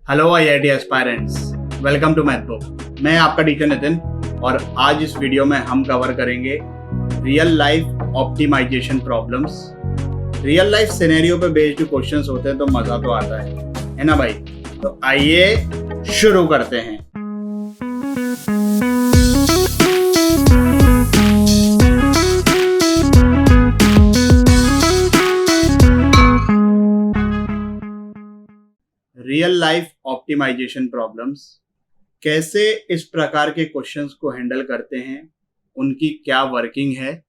Hello IIT aspirants, welcome to math book. मैं आपका teacher Nitin और आज इस वीडियो में हम कवर करेंगे real life optimization problems. Real life scenario पे बेस्ड क्वेश्चंस होते हैं तो मजा तो आता है ना भाई। तो आइए शुरू करते हैं। रियल लाइफ ऑप्टिमाइजेशन प्रॉब्लम्स कैसे इस प्रकार के क्वेश्चंस को हैंडल करते हैं, उनकी क्या वर्किंग है,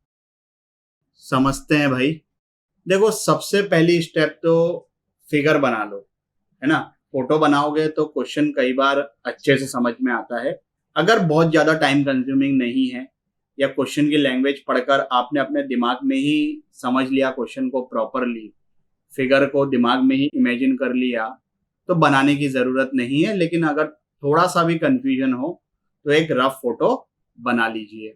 समझते हैं भाई। देखो, सबसे पहली स्टेप तो फिगर बना लो, है ना। फोटो बनाओगे तो क्वेश्चन कई बार अच्छे से समझ में आता है। अगर बहुत ज्यादा टाइम कंज्यूमिंग नहीं है या क्वेश्चन की लैंग्वेज पढ़कर आपने अपने दिमाग में ही समझ लिया क्वेश्चन को प्रॉपरली, फिगर को दिमाग में ही इमेजिन कर लिया, तो बनाने की जरूरत नहीं है। लेकिन अगर थोड़ा सा भी कंफ्यूजन हो तो एक रफ फोटो बना लीजिए।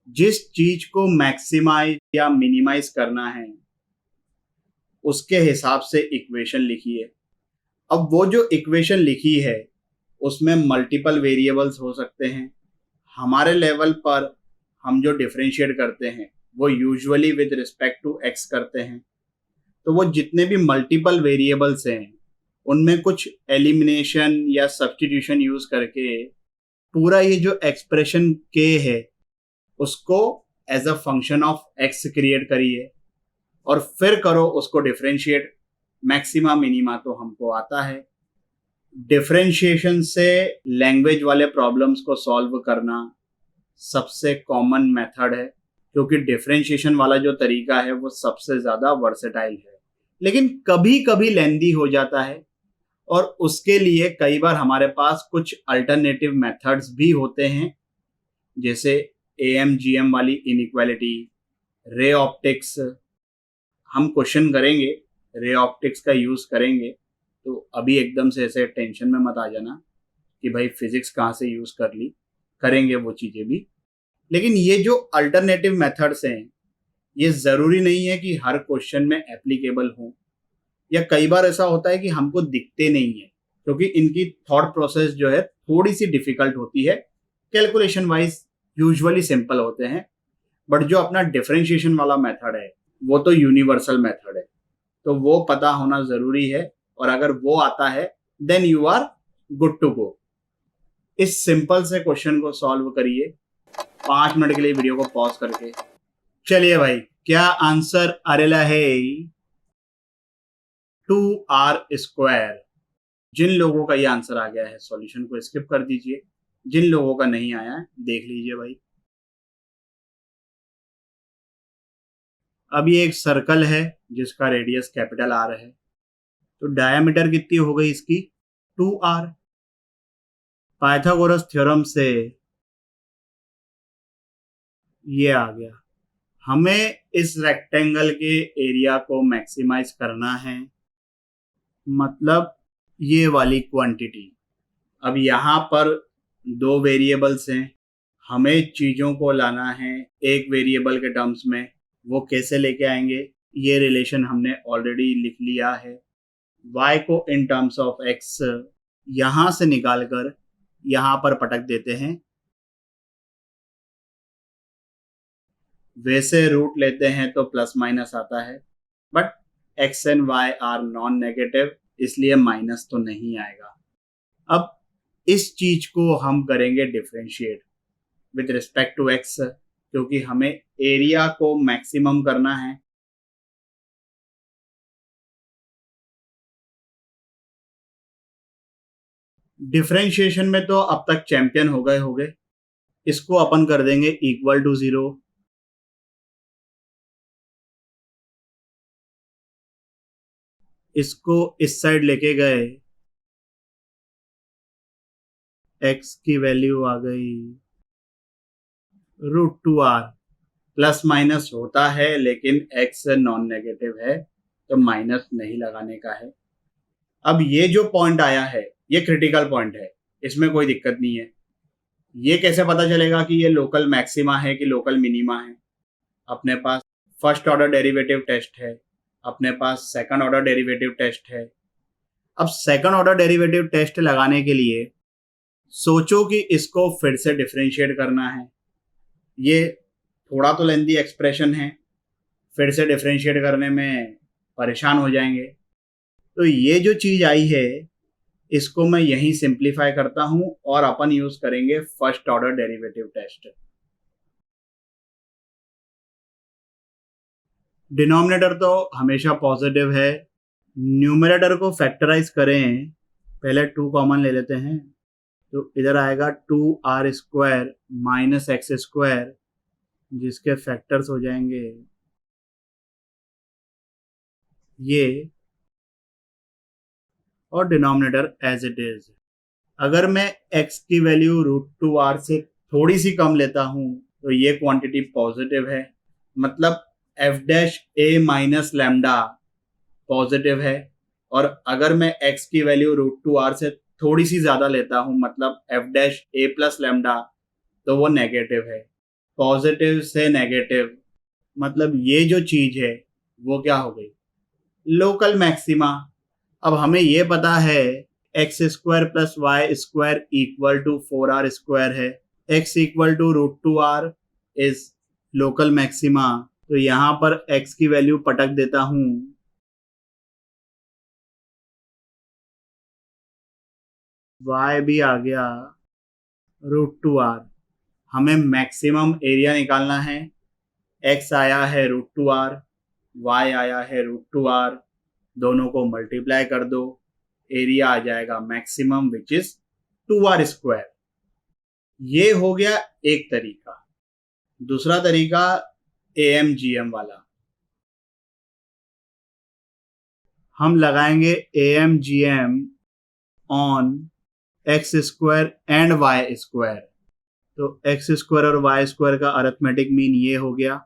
जिस चीज को मैक्सिमाइज या मिनिमाइज करना है उसके हिसाब से इक्वेशन लिखिए। अब वो जो इक्वेशन लिखी है उसमें मल्टीपल वेरिएबल्स हो सकते हैं। हमारे लेवल पर हम जो डिफरेंशिएट करते हैं वो usually with respect to x करते हैं। तो वो जितने भी मल्टीपल वेरिएबल्स हैं उनमें कुछ एलिमिनेशन या सब्स्टिट्यूशन यूज करके पूरा ये जो एक्सप्रेशन के है उसको as a function of x create करिए और फिर करो उसको डिफरेंशिएट। मैक्सिमा मिनिमा तो हमको आता है। डिफरेंशिएशन से लैंग्वेज वाले प्रॉब्लम्स को सॉल्व करना सबसे कॉमन मेथड है, क्योंकि डिफरेंशिएशन वाला जो तरीका है वो सबसे ज्यादा वर्सेटाइल है। लेकिन कभी कभी लेंदी हो जाता है और उसके लिए कई बार हमारे पास कुछ अल्टरनेटिव मेथड्स भी होते हैं, जैसे AMGM वाली इनइक्वालिटी, रे ऑप्टिक्स। हम क्वेश्चन करेंगे, रे ऑप्टिक्स का यूज करेंगे। तो अभी एकदम से ऐसे टेंशन में मत आ जाना कि भाई फिजिक्स कहाँ से यूज कर ली, करेंगे वो चीजें भी। लेकिन ये जो अल्टरनेटिव मेथड्स हैं ये जरूरी नहीं है कि हर क्वेश्चन में एप्लीकेबल हो, या कई बार ऐसा होता है कि हमको दिखते नहीं है क्योंकि इनकी थॉट प्रोसेस जो है थोड़ी सी डिफिकल्ट होती है। कैलकुलेशन वाइज यूजुअली सिंपल होते हैं, बट जो अपना डिफरेंशिएशन वाला मेथड है वो तो यूनिवर्सल मेथड है, तो वो पता होना जरूरी है। और अगर वो आता है then you are good to go. इस सिंपल से क्वेश्चन को सॉल्व करिए 5 मिनट के लिए वीडियो को पॉज करके। चलिए भाई, क्या आंसर आरेला है 2r²। जिन लोगों का ये आंसर आ गया है सॉल्यूशन को स्किप कर दीजिए, जिन लोगों का नहीं आया है देख लीजिए भाई। अब ये एक सर्कल है जिसका रेडियस कैपिटल R है, तो डायमीटर कितनी हो गई इसकी 2r। पाइथागोरस थ्योरम से ये आ गया। हमें इस रेक्टेंगल के एरिया को मैक्सिमाइज करना है, मतलब ये वाली क्वांटिटी। अब यहाँ पर 2 वेरिएबल्स हैं, हमें चीजों को लाना है एक वेरिएबल के टर्म्स में। वो कैसे लेके आएंगे, ये रिलेशन हमने ऑलरेडी लिख लिया है। y को इन टर्म्स ऑफ x यहां से निकालकर यहां पर पटक देते हैं। वैसे रूट लेते हैं तो प्लस माइनस आता है, but x and y are non negative, इसलिए माइनस तो नहीं आएगा। अब इस चीज को हम करेंगे differentiate with respect to x, क्योंकि हमें एरिया को मैक्सिमम करना है। डिफरेंशिएशन में तो अब तक चैंपियन हो गए होंगे। इसको अपन कर देंगे इक्वल टू 0। इसको इस साइड लेके गए, x की वैल्यू आ गई √2r। प्लस माइनस होता है लेकिन x नॉन नेगेटिव है तो माइनस नहीं लगाने का है। अब ये जो पॉइंट आया है ये क्रिटिकल पॉइंट है, इसमें कोई दिक्कत नहीं है। ये कैसे पता चलेगा कि ये लोकल मैक्सिमा है कि लोकल मिनिमा है। अपने पास फर्स्ट ऑर्डर डेरिवेटिव टेस्ट है, अपने पास सेकंड ऑर्डर डेरिवेटिव टेस्ट है। अब सेकंड ऑर्डर डेरिवेटिव टेस्ट लगाने के लिए सोचो कि इसको फिर से डिफरेंशिएट करना है। ये थोड़ा तो लेंदी एक्सप्रेशन है, फिर से डिफरेंशिएट करने में परेशान हो जाएंगे। तो ये जो चीज आई है इसको मैं यहीं सिंप्लीफाई करता हूं और अपन यूज करेंगे first order derivative test. Denominator तो हमेशा पॉजिटिव है। न्यूमरेटर को फैक्टराइज करें, पहले 2 कॉमन ले लेते हैं, तो इधर आएगा 2r² माइनस x², जिसके फैक्टर्स हो जाएंगे ये, और डिनोमिनेटर एज इट इज। अगर मैं x की वैल्यू √2r से थोड़ी सी कम लेता हूं तो ये क्वांटिटी पॉजिटिव है, मतलब f' a minus lambda positive है। और अगर मैं x की वैल्यू √2r से थोड़ी सी ज्यादा लेता हूं, मतलब f' a प्लस लैम्डा, तो वो नेगेटिव है। पॉजिटिव से नेगेटिव, मतलब ये जो चीज है वो क्या हो गई, लोकल मैक्सिमा। अब हमें ये पता है x² plus y² equal to 4r² है। x equal to √2r is local maxima, तो यहां पर x की वैल्यू पटक देता हूं, y भी आ गया √2r। हमें मैक्सिमम एरिया निकालना है। x आया है √2r, y आया है √2r, दोनों को मल्टीप्लाई कर दो, एरिया आ जाएगा मैक्सिमम विच इज 2r²। ये हो गया एक तरीका। दूसरा तरीका AMGM वाला, हम लगाएंगे AMGM on x² and y²। तो x² और y² का अरिथमेटिक मीन ये हो गया,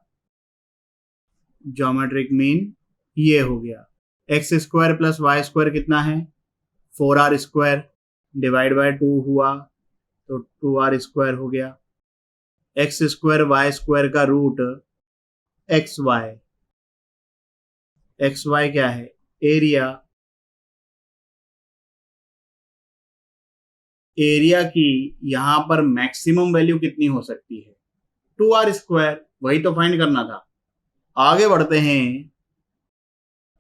ज्योमेट्रिक मीन ये हो गया। x² प्लस y² कितना है, 4r², डिवाइड बाय 2 हुआ तो 2r² हो गया। x² y² का रूट xy, xy क्या है, एरिया। एरिया की यहां पर मैक्सिमम वैल्यू कितनी हो सकती है, 2r², वही तो फाइंड करना था। आगे बढ़ते हैं,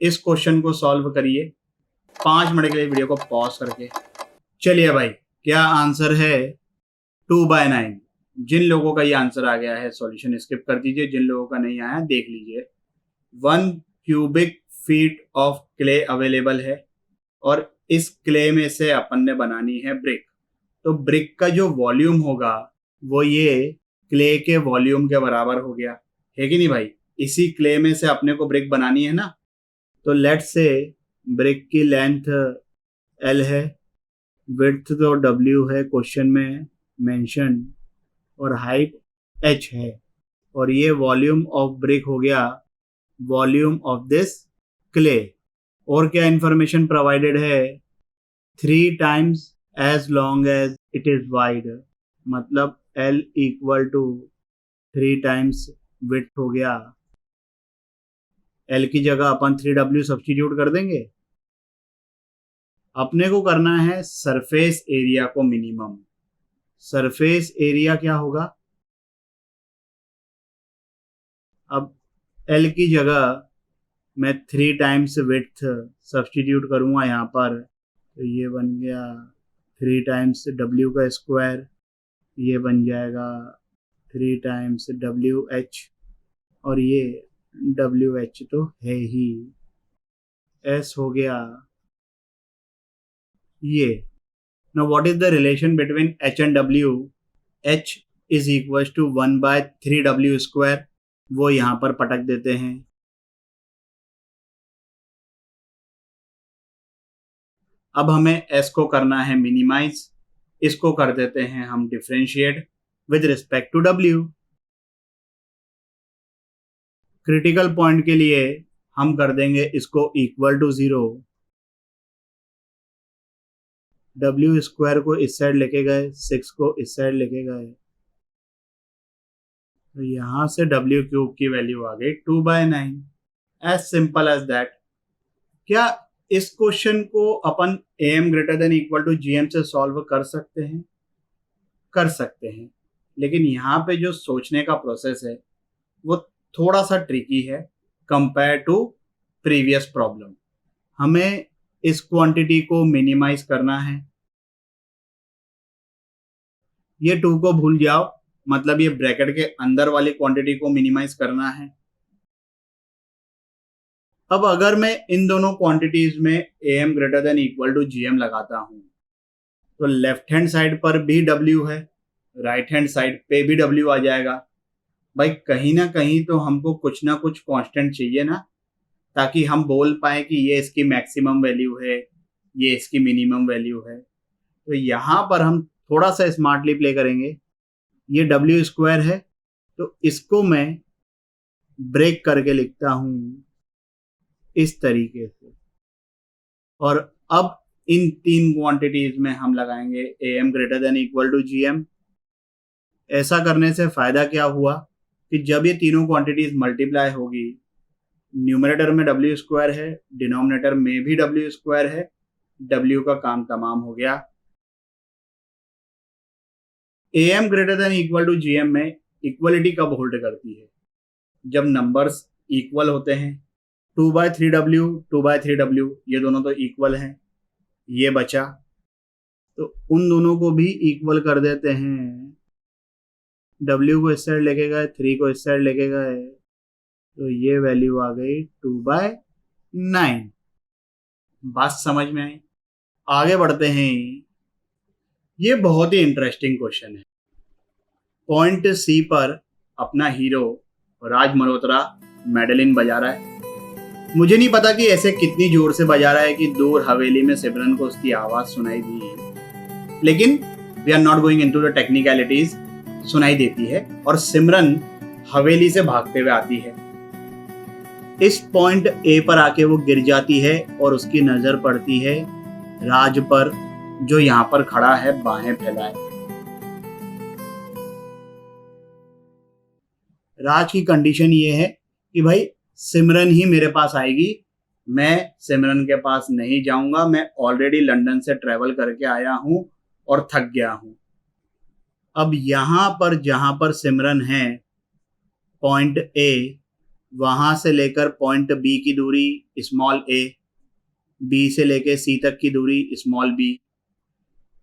इस क्वेश्चन को सॉल्व करिए 5 मिनट के लिए वीडियो को पॉज करके। चलिए भाई, क्या आंसर है, 2/9। जिन लोगों का ये आंसर आ गया है सॉल्यूशन स्किप कर दीजिए, जिन लोगों का नहीं आया देख लीजिए। 1 cubic feet of clay available है और इस क्ले में से अपन ने बनानी है ब्रिक। तो ब्रिक का जो वॉल्यूम होगा वो ये क्ले के वॉल्यूम के बराबर हो गया, है कि नहीं भाई। इसी क्ले में से अपने को ब्रिक बनानी है ना। तो लेट्स से ब्रिक की लेंथ L है, विड्थ तो W है क्वेश्चन में मेंशन, और हाइट H है, और ये वॉल्यूम ऑफ ब्रिक हो गया, वॉल्यूम ऑफ दिस क्ले। और क्या इंफॉर्मेशन प्रोवाइडेड है, 3 times as long as it is wide, मतलब L equal to 3 times width हो गया। L की जगह अपन 3W सब्स्टिट्यूट कर देंगे। अपने को करना है सरफेस एरिया को मिनिमम। सरफेस एरिया क्या होगा, अब L की जगह मैं 3 टाइम्स विड्थ सब्स्टिट्यूट करूंगा यहाँ पर, तो ये बन गया 3 टाइम्स W का स्क्वायर, ये बन जाएगा 3 टाइम्स WH, और ये WH तो है ही, S हो गया ये। Now what is the relation between H and W? H is equals to 1/3W², वो यहां पर पटक देते हैं। अब हमें S को करना है मिनिमाइज, इसको कर देते हैं हम differentiate with respect to W। Critical point के लिए हम कर देंगे इसको इक्वल टू 0। W² को इस साइड लेके गए, 6 को इस साइड लेके गए, तो यहां से W³ की वैल्यू आ गई 2/9। As simple as that. क्या इस क्वेश्चन को अपन am greater than equal to gm से सॉल्व कर सकते हैं, लेकिन यहाँ पे जो सोचने का प्रोसेस है वो थोड़ा सा ट्रिकी है कंपेयर टू प्रीवियस प्रॉब्लम। हमें इस क्वांटिटी को मिनिमाइज करना है। ये 2 को भूल जाओ, मतलब ये ब्रैकेट के अंदर वाली क्वांटिटी को मिनिमाइज करना है। अब अगर मैं इन दोनों क्वांटिटीज में am greater than equal to gm लगाता हूं तो लेफ्ट हैंड साइड पर भी w है, राइट हैंड साइड पे भी w आ जाएगा। भाई कहीं ना कहीं तो हमको कुछ ना कुछ कांस्टेंट चाहिए ना, ताकि हम बोल पाए कि ये इसकी मैक्सिमम वैल्यू है, ये इसकी मिनिमम वैल्यू है। तो यहाँ पर हम थोड़ा सा स्मार्टली प्ले करेंगे। ये w स्क्वायर है तो इसको मैं ब्रेक करके लिखता हूँ इस तरीके से, और अब इन 3 क्वांटिटीज में हम लगाएंगे am greater than equal to gm। ऐसा करने से फायदा क्या हुआ कि जब ये तीनों क्वांटिटीज मल्टीप्लाई होगी, न्यूमरेटर में w स्क्वायर है, डिनोमिनेटर में भी w स्क्वायर है, w का काम तमाम हो गया। am greater than equal to gm में इक्वलिटी कब होल्ड करती है? जब नंबर्स इक्वल होते हैं। 2/3w 2/3w ये दोनों तो इक्वल हैं, ये बचा तो उन दोनों को भी इक्वल कर देते हैं। w को इस साइड लेके गए, 3 को इस साइड लेके गए, तो ये वैल्यू आ गई 2/9। बात समझ में आई? आगे बढ़ते हैं। ये बहुत ही इंटरेस्टिंग क्वेश्चन है। पॉइंट सी पर अपना हीरो राज मल्होत्रा मैडेलिन बजा रहा है। मुझे नहीं पता कि ऐसे कितनी जोर से बजा रहा है कि दूर हवेली में सिमरन को उसकी आवाज सुनाई दी, लेकिन we are not going into the technicalities. सुनाई देती है और सिमरन हवेली से भागते हुए आती है। इस पॉइंट ए पर आके वो गिर जाती है और उसकी नजर पड़ती है राज पर, जो यहाँ पर खड़ा है बाहें फैलाए। राज की कंडीशन ये है कि भाई सिमरन ही मेरे पास आएगी, मैं सिमरन के पास नहीं जाऊंगा, मैं ऑलरेडी लंदन से ट्रेवल करके आया हूं और थक गया हूं। अब यहां पर जहां पर सिमरन है पॉइंट ए, वहां से लेकर पॉइंट बी की दूरी स्मॉल ए, बी से लेकर सी तक की दूरी स्मॉल बी।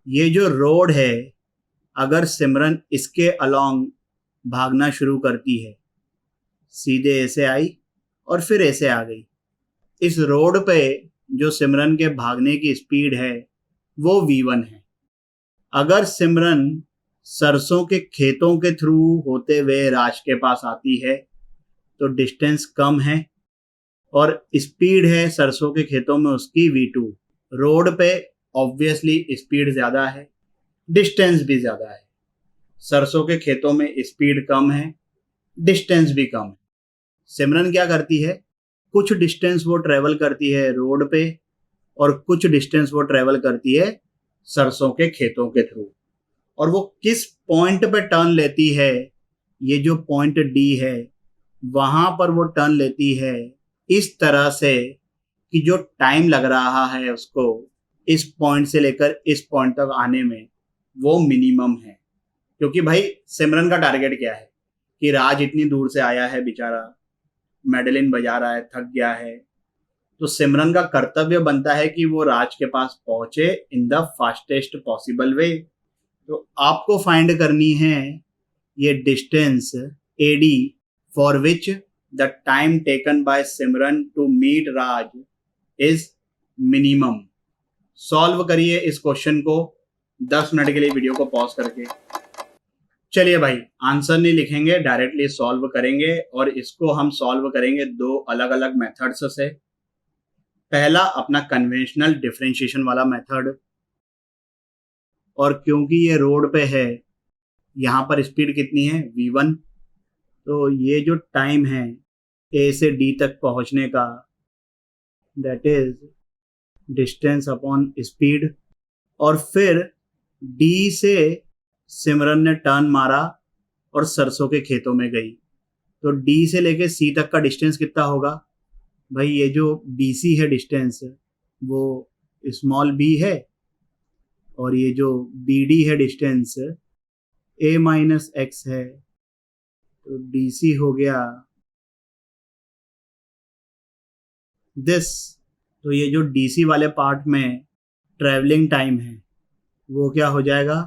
ये जो रोड है, अगर सिमरन इसके अलोंग भागना शुरू करती है, सीधे ऐसे आई और फिर ऐसे आ गई, इस रोड पे जो सिमरन के भागने की स्पीड है वो v1 है। अगर सिमरन सरसों के खेतों के थ्रू होते हुए राज के पास आती है तो डिस्टेंस कम है और स्पीड है सरसों के खेतों में उसकी v2। रोड पे ऑब्वियसली स्पीड ज्यादा है, डिस्टेंस भी ज्यादा है। सरसों के खेतों में स्पीड कम है, डिस्टेंस भी कम है। सिमरन क्या करती है, कुछ डिस्टेंस वो ट्रेवल करती है रोड पे और कुछ डिस्टेंस वो ट्रेवल करती है सरसों के खेतों के थ्रू। और वो किस पॉइंट पे टर्न लेती है, ये जो पॉइंट डी है वहां पर वो टर्न लेती है इस तरह से कि जो टाइम लग रहा है उसको इस पॉइंट से लेकर इस पॉइंट तक आने में वो मिनिमम है। क्योंकि भाई सिमरन का टारगेट क्या है कि राज इतनी दूर से आया है, बेचारा मैडेलिन बजा रहा है, थक गया है, तो सिमरन का कर्तव्य बनता है कि वो राज के पास पहुंचे in the fastest possible way. तो आपको फाइंड करनी है ये distance AD for which the time taken by Simran to meet Raj is minimum. Solve करिए इस क्वेश्चन को 10 मिनट के लिए वीडियो को पॉज करके। चलिए भाई, आंसर नहीं लिखेंगे, डायरेक्टली सॉल्व करेंगे और इसको हम सॉल्व करेंगे 2 अलग अलग मेथड्स से। पहला अपना कन्वेंशनल डिफरेंशिएशन वाला मेथड, और क्योंकि ये रोड पे है, यहाँ पर स्पीड कितनी है v1, तो ये जो टाइम है a से d तक पहुंचने का, that is distance upon speed. और फिर d से सिमरन ने टर्न मारा और सरसों के खेतों में गई, तो D से लेके C तक का डिस्टेंस कितना होगा भाई? ये जो BC है डिस्टेंस, वो स्मॉल b है, और ये जो BD है डिस्टेंस a माइनस एक्स है, तो DC हो गया दिस। तो ये जो DC वाले पार्ट में ट्रैवलिंग टाइम है वो क्या हो जाएगा,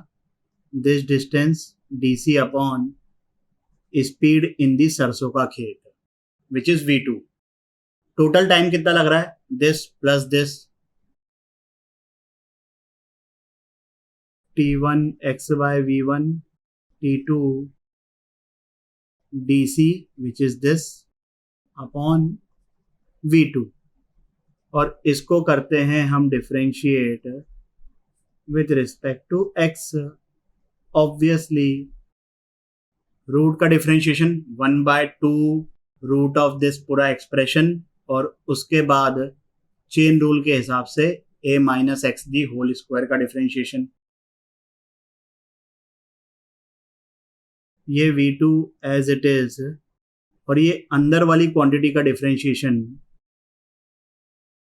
this distance DC upon speed in the सरसों का खेत, which is V2। Total time कितना लग रहा है, this plus this, T1 x by V1 T2 DC which is this upon V2, और इसको करते हैं हम differentiate with respect to x। Obviously root का डिफरेंशिएशन 1/2 रूट ऑफ दिस पूरा एक्सप्रेशन, और उसके बाद चेन रूल के हिसाब से a minus x the whole square का डिफरेंशिएशन। ये V2 एज इट इज, और ये अंदर वाली क्वांटिटी का differentiation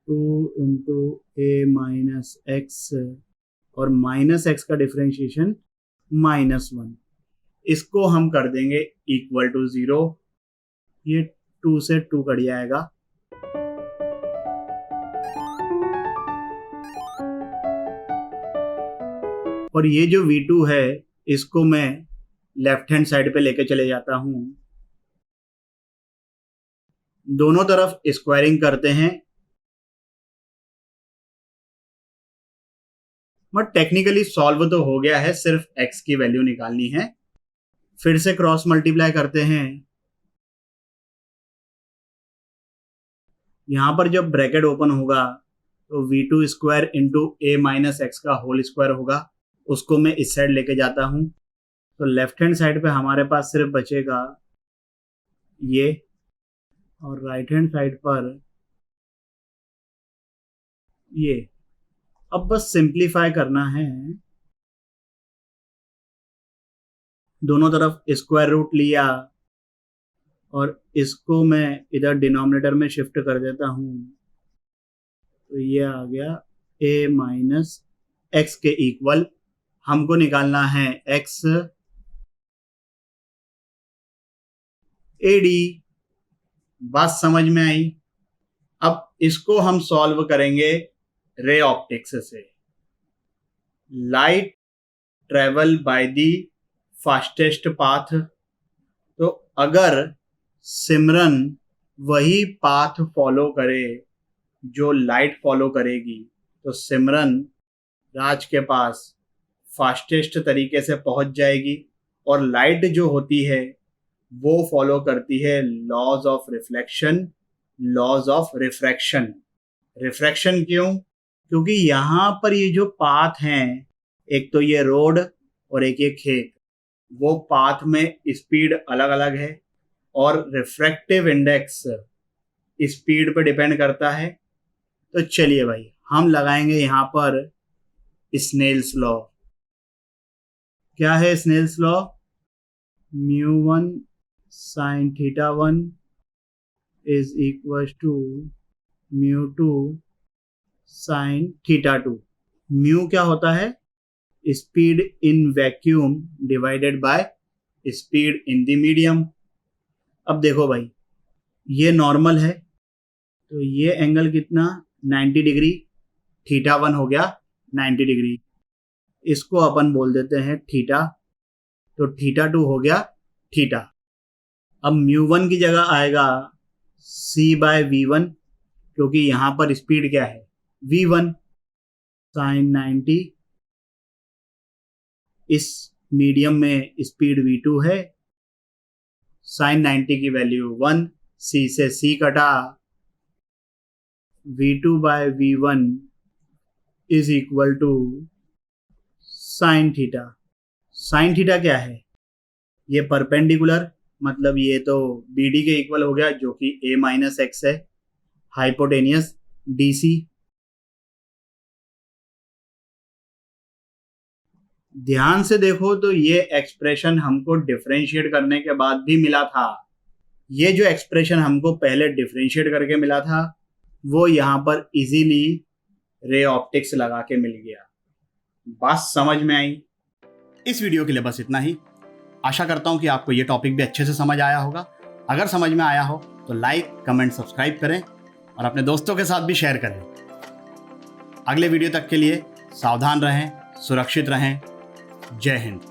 2 into a minus x, और माइनस एक्स का डिफरेंशिएशन -1। इसको हम कर देंगे इक्वल टू 0। ये 2 से 2 कट जाएगा, और ये जो V2 है इसको मैं लेफ्ट हैंड साइड पे लेके चले जाता हूं। दोनों तरफ स्क्वायरिंग करते हैं, बट टेक्निकली सॉल्व तो हो गया है, सिर्फ x की वैल्यू निकालनी है। फिर से क्रॉस मल्टीप्लाई करते हैं। यहां पर जब ब्रैकेट ओपन होगा तो V2 square into a minus x का होल स्क्वायर होगा, उसको मैं इस साइड लेके जाता हूं। तो लेफ्ट हैंड साइड पे हमारे पास सिर्फ बचेगा ये, और राइट हैंड साइड पर ये। अब बस सिंप्लीफाई करना है, दोनों तरफ स्क्वायर रूट लिया और इसको मैं इधर डिनोमिनेटर में शिफ्ट कर देता हूं, तो ये आ गया a माइनस एक्स के इक्वल। हमको निकालना है x AD। बात समझ में आई। अब इसको हम सॉल्व करेंगे रे ऑप्टिक्स से। Light travel by the fastest path, तो अगर सिमरन वही पाथ फॉलो करे जो लाइट फॉलो करेगी, तो सिमरन राज के पास फास्टेस्ट तरीके से पहुंच जाएगी, और लाइट जो होती है वो फॉलो करती है laws of reflection, laws of refraction. Refraction क्यों? क्योंकि यहाँ पर ये जो पाथ हैं, एक तो ये रोड और एक ये खेत, वो पाथ में स्पीड अलग अलग है, और रिफ्रैक्टिव इंडेक्स स्पीड पे डिपेंड करता है। तो चलिए भाई, हम लगाएंगे यहाँ पर स्नेल्स लॉ। क्या है Snell's law? μ1 sin θ1 is equals to μ2 sin θ2। Mu क्या होता है? Speed in vacuum divided by speed in the medium. अब देखो भाई, ये नॉर्मल है, तो ये एंगल कितना 90 डिग्री, θ1 हो गया 90 डिग्री, इसको अपन बोल देते हैं थीटा, तो θ2 हो गया थीटा। अब μ1 की जगह आएगा c/v1, क्योंकि यहां पर स्पीड क्या है v1 sin 90, इस मीडियम में स्पीड v2 है, sin 90 की वैल्यू 1, c से c कटा, v2/v1 is equal to sin theta. sin theta क्या है? ये परपेंडिकुलर, मतलब ये तो BD के इक्वल हो गया, जो कि a माइनस एक्स है, हाइपोटेनियस DC। ध्यान से देखो तो ये एक्सप्रेशन हमको डिफरेंशिएट करने के बाद भी मिला था। ये जो एक्सप्रेशन हमको पहले डिफरेंशिएट करके मिला था, वो यहाँ पर इजीली रे ऑप्टिक्स लगा के मिल गया। बात समझ में आई? इस वीडियो के लिए बस इतना ही। आशा करता हूं कि आपको ये टॉपिक भी अच्छे से समझ आया होगा। अगर समझ में आया हो तो लाइक, कमेंट, सब्सक्राइब करें और अपने दोस्तों के साथ भी शेयर करें। अगले वीडियो तक के लिए सावधान रहें, सुरक्षित रहें। जय हिंद।